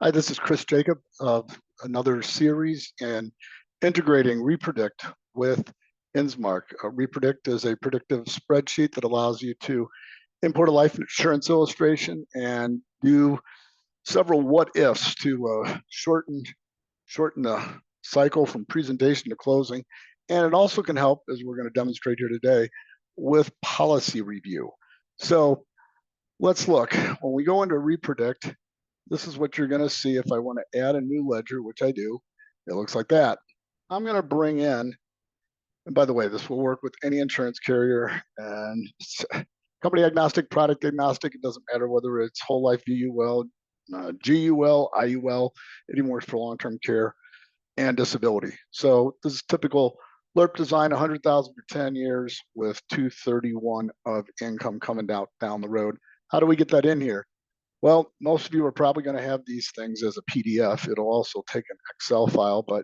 Hi, this is Chris Jacob of another series in integrating RePredict with InsMark. RePredict is a predictive spreadsheet that allows you to import a life insurance illustration and do several what ifs to shorten the cycle from presentation to closing. And it also can help, as we're going to demonstrate here today, with policy review. So let's look. When we go into RePredict, this is what you're going to see if I want to add a new ledger, which I do. It looks like that. I'm going to bring in, and by the way, this will work with any insurance carrier and company agnostic, product agnostic. It doesn't matter whether it's whole life VUL, GUL, IUL, it even works for long-term care and disability. So this is typical LERP design, 100,000 for 10 years with 231 of income coming down the road. How do we get that in here? Well, most of you are probably going to have these things as a PDF. It'll also take an Excel file, but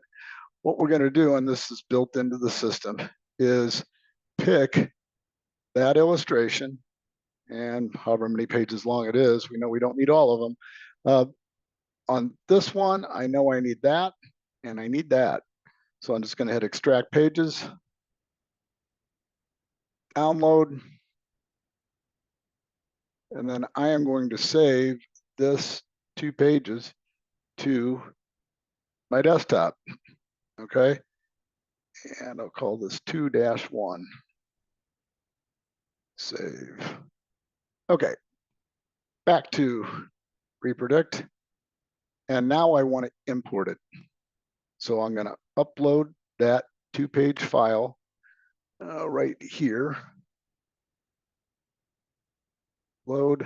what we're going to do, and this is built into the system, is pick that illustration, and however many pages long it is, we know we don't need all of them. On this one, I know I need that, and I need that. So I'm just going to hit extract pages, download, and then I am going to save this 2 pages to my desktop, okay? And I'll call this 2-1. Save. Okay, back to RePredict. And now I want to import it. So I'm going to upload that 2-page file right here. Load.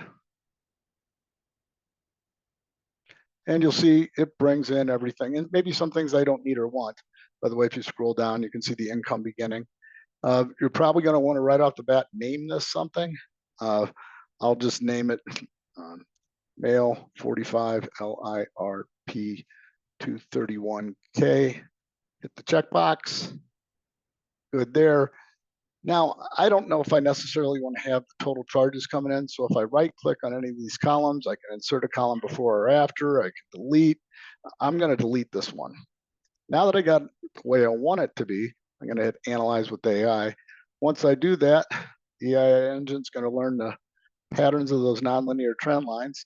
And you'll see it brings in everything. And maybe some things I don't need or want. By the way, if you scroll down, you can see the income beginning. You're probably going to want to right off the bat name this something. I'll just name it male 45 LIRP 231K. Hit the checkbox. Good there. Now, I don't know if I necessarily want to have the total charges coming in. So if I right click on any of these columns, I can insert a column before or after. I can delete. I'm going to delete this one. Now that I got the way I want it to be, I'm going to hit Analyze with AI. Once I do that, the AI engine's going to learn the patterns of those nonlinear trend lines.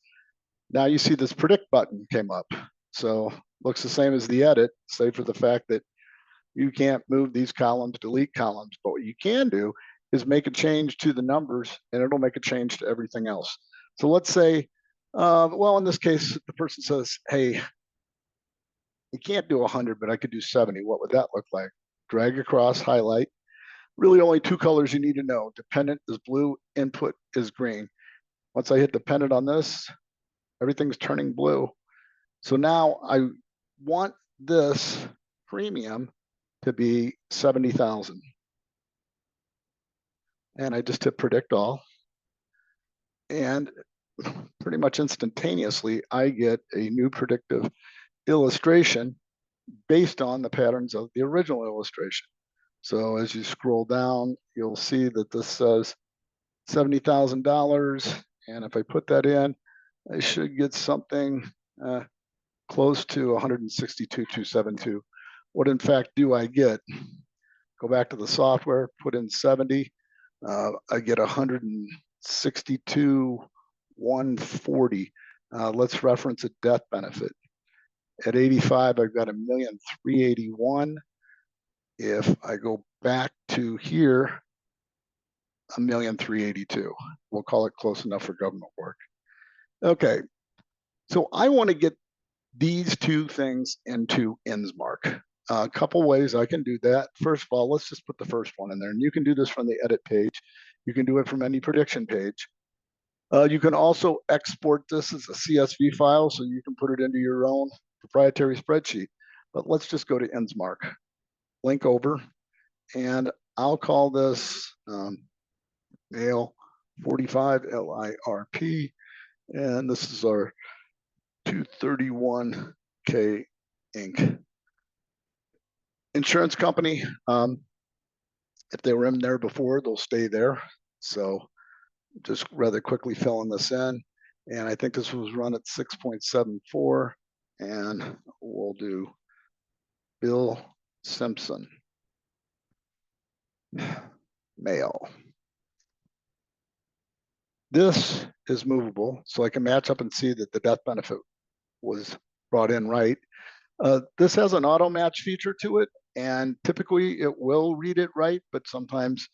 Now you see this Predict button came up. So looks the same as the Edit, save for the fact that you can't move these columns, delete columns. But what you can do is make a change to the numbers, and it'll make a change to everything else. So let's say, well, in this case, the person says, hey, you can't do 100, but I could do 70. What would that look like? Drag across, highlight. Really only 2 colors you need to know. Dependent is blue, input is green. Once I hit dependent on this, everything's turning blue. So now I want this premium to be 70,000. And I just hit predict all. And pretty much instantaneously, I get a new predictive illustration based on the patterns of the original illustration. So as you scroll down, you'll see that this says $70,000. And if I put that in, I should get something close to 162,272. What in fact do I get? Go back to the software, put in 70. I get 162,140. Let's reference a death benefit. At 85, I've got 1,381,000. If I go back to here, 1,382,000. We'll call it close enough for government work. Okay, so I want to get these 2 things into InsMark. A couple ways I can do that. First of all, let's just put the first one in there. And you can do this from the edit page. You can do it from any prediction page. You can also export this as a CSV file, so you can put it into your own proprietary spreadsheet. But let's just go to InsMark. Link over, and I'll call this male 45 LIRP, and this is our 231K Inc. Insurance company, if they were in there before, they'll stay there. So just rather quickly filling this in. And I think this was run at 6.74. and we'll do Bill Simpson, male. This is movable, so I can match up and see that the death benefit was brought in right. This has an auto match feature to it, and typically it will read it right, but sometimes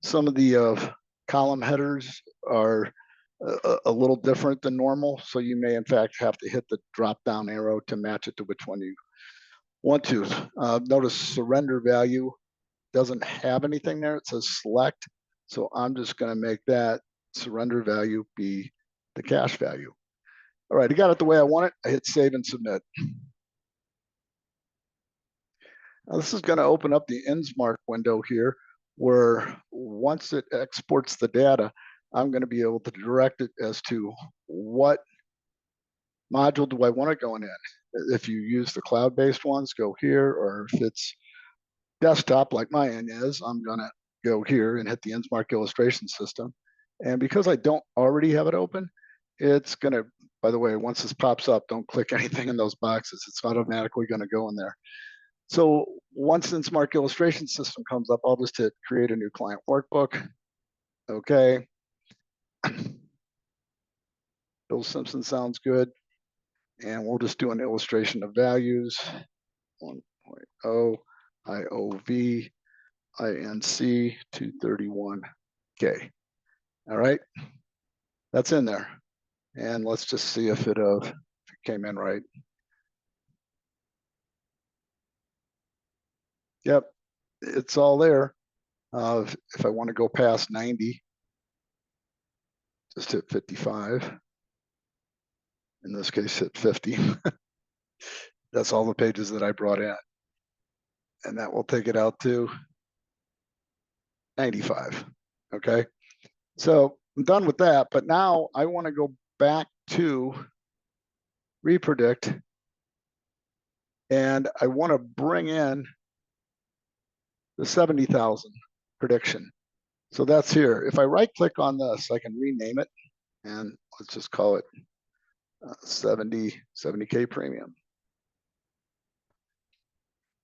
some of the column headers are a little different than normal, so you may in fact have to hit the drop down arrow to match it to which one you want to. Notice surrender value doesn't have anything there. It says select, so I'm just going to make that surrender value be the cash value. All right, I got it the way I want it. I hit save and submit. Now this is going to open up the InsMark window here, where once it exports the data, I'm going to be able to direct it as to what module do I want to go in. If you use the cloud-based ones, go here, or if it's desktop like mine is, I'm going to go here and hit the InsMark illustration system. And because I don't already have it open, it's going to, by the way, once this pops up, don't click anything in those boxes. It's automatically going to go in there. So once InsMark illustration system comes up, I'll just hit create a new client workbook. Okay. Bill Simpson sounds good. And we'll just do an illustration of values. 1.0 IOV INC 231K. All right. That's in there. And let's just see if it came in right. Yep, it's all there. If I want to go past 90, just hit 55. In this case, hit 50. That's all the pages that I brought in. And that will take it out to 95. Okay. So I'm done with that. But now I want to go back to RePredict. And I want to bring in the 70,000 prediction. So that's here. If I right click on this, I can rename it. And let's just call it 70K premium.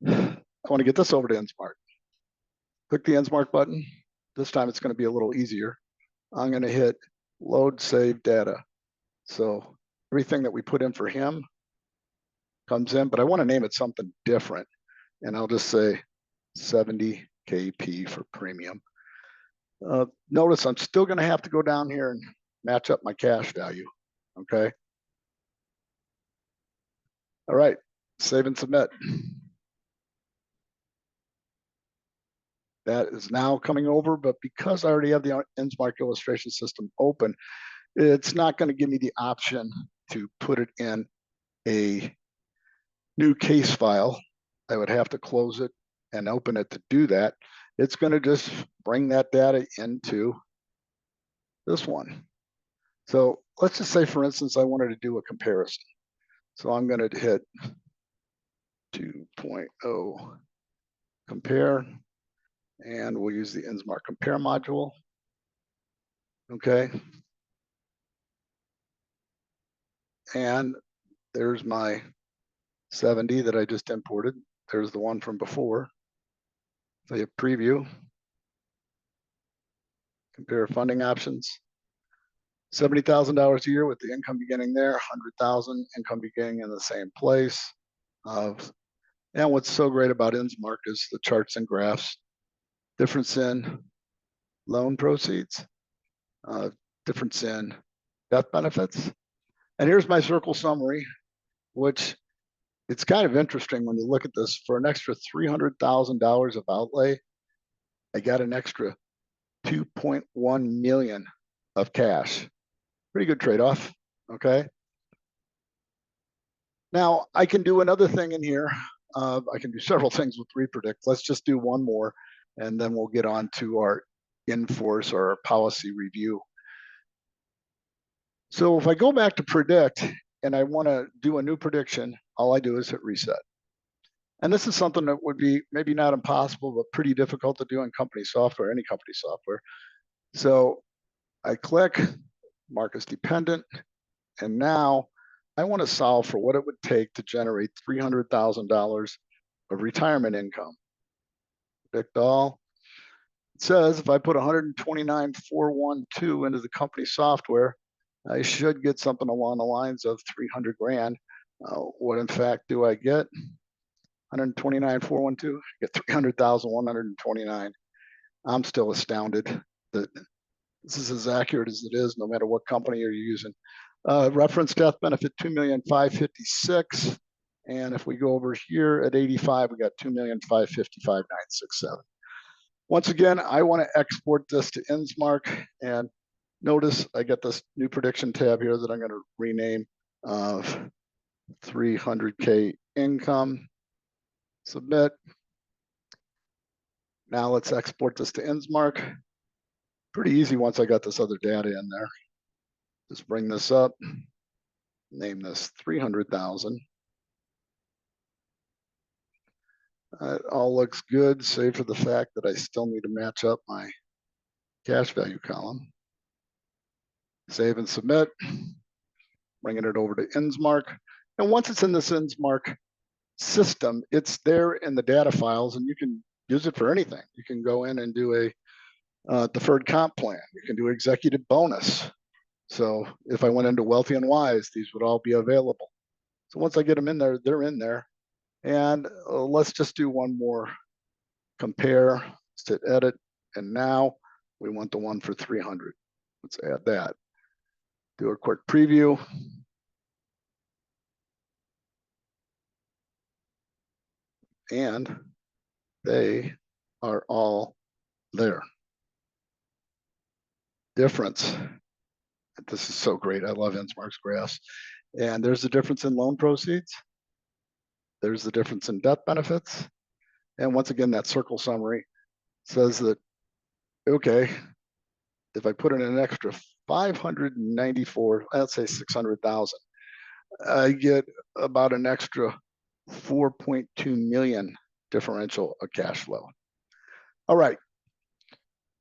I want to get this over to InsMark. Click the InsMark button. This time it's going to be a little easier. I'm going to hit load save data. So everything that we put in for him comes in, but I want to name it something different. And I'll just say 70KP for premium. Notice I'm still going to have to go down here and match up my cash value. Okay. All right. Save and submit. That is now coming over, but because I already have the InsMark illustration system open, it's not going to give me the option to put it in a new case file. I would have to close it and open it to do that. It's going to just bring that data into this one. So let's just say, for instance, I wanted to do a comparison. So I'm going to hit 2.0 compare, and we'll use the InsMark compare module. Okay. And there's my 70 that I just imported. There's the one from before. So you preview, compare funding options. $70,000 a year with the income beginning there, 100,000 income beginning in the same place. And what's so great about InsMark is the charts and graphs. Difference in loan proceeds, difference in death benefits. And here's my circle summary, which it's kind of interesting when you look at this. For an extra $300,000 of outlay, I got an extra 2.1 million of cash. Pretty good trade-off. Okay. Now I can do another thing in here. I can do several things with RePredict. Let's just do one more, and then we'll get on to our in-force or our policy review. So if I go back to predict and I want to do a new prediction, all I do is hit reset. And this is something that would be maybe not impossible, but pretty difficult to do in company software, any company software. So I click, mark as dependent, and now I want to solve for what it would take to generate $300,000 of retirement income. Predict all. It says if I put 129,412 into the company software, I should get something along the lines of 300 grand. What in fact do I get? 129,412, get 300,129. I'm still astounded that this is as accurate as it is, no matter what company you're using. Reference death benefit 2,556,000, and if we go over here at 85, we got 2,555,967. Once again, I want to export this to InsMark, and notice I get this new prediction tab here that I'm going to rename of 300K income. Submit. Now let's export this to InsMark. Pretty easy once I got this other data in there. Just bring this up, name this 300,000. It all looks good, save for the fact that I still need to match up my cash value column. Save and submit, bringing it over to InsMark. And once it's in this InsMark system, it's there in the data files, and you can use it for anything. You can go in and do a deferred comp plan. You can do executive bonus. So if I went into Wealthy and Wise, these would all be available. So once I get them in there, they're in there. And let's just do one more compare. Let's hit edit. And now we want the one for 300. Let's add that. Do a quick preview. And they are all there. Difference. This is so great. I love InsMark's graphs. And there's the difference in loan proceeds. There's the difference in death benefits. And once again, that circle summary says that, okay, if I put in an extra 594, let's say 600,000, I get about an extra 4.2 million differential of cash flow. All right,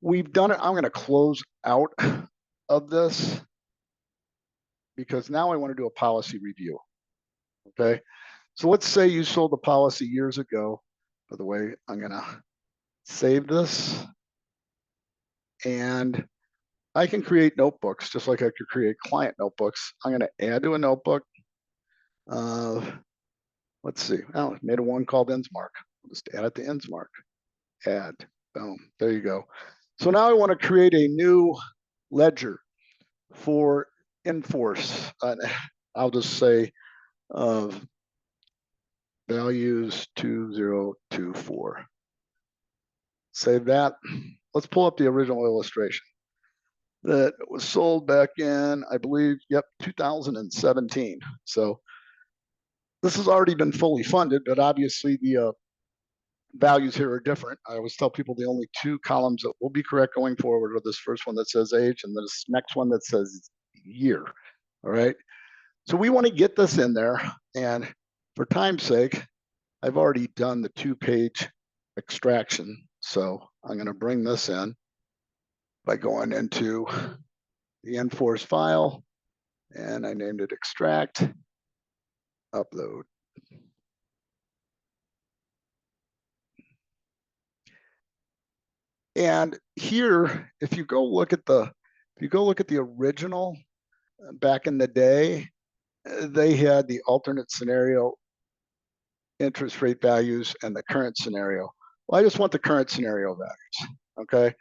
we've done it. I'm going to close out of this because now I want to do a policy review. Okay, so let's say you sold the policy years ago. By the way, I'm going to save this, and I can create notebooks just like I could create client notebooks. I'm going to add to a notebook. Let's see. Oh, I made a one called InsMark. I'll just add it to InsMark. Add. Boom. There you go. So now I want to create a new ledger for Enforce. I'll just say values 2024. Save that. Let's pull up the original illustration that was sold back in, I believe, 2017. So this has already been fully funded, but obviously the values here are different. I always tell people the only two columns that will be correct going forward are this first one that says age and this next one that says year. All right. So we want to get this in there. And for time's sake, I've already done the 2-page extraction. So I'm going to bring this in by going into the Enforce file, and I named it extract, upload. And here, if you go look at the original back in the day, they had the alternate scenario interest rate values and the current scenario. Well, I just want the current scenario values. Okay,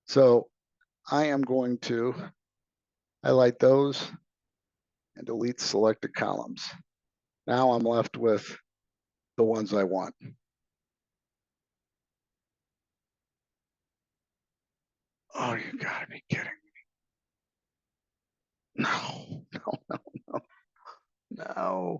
so I am going to highlight those and delete selected columns. Now I'm left with the ones I want. Oh, you gotta be kidding me. No.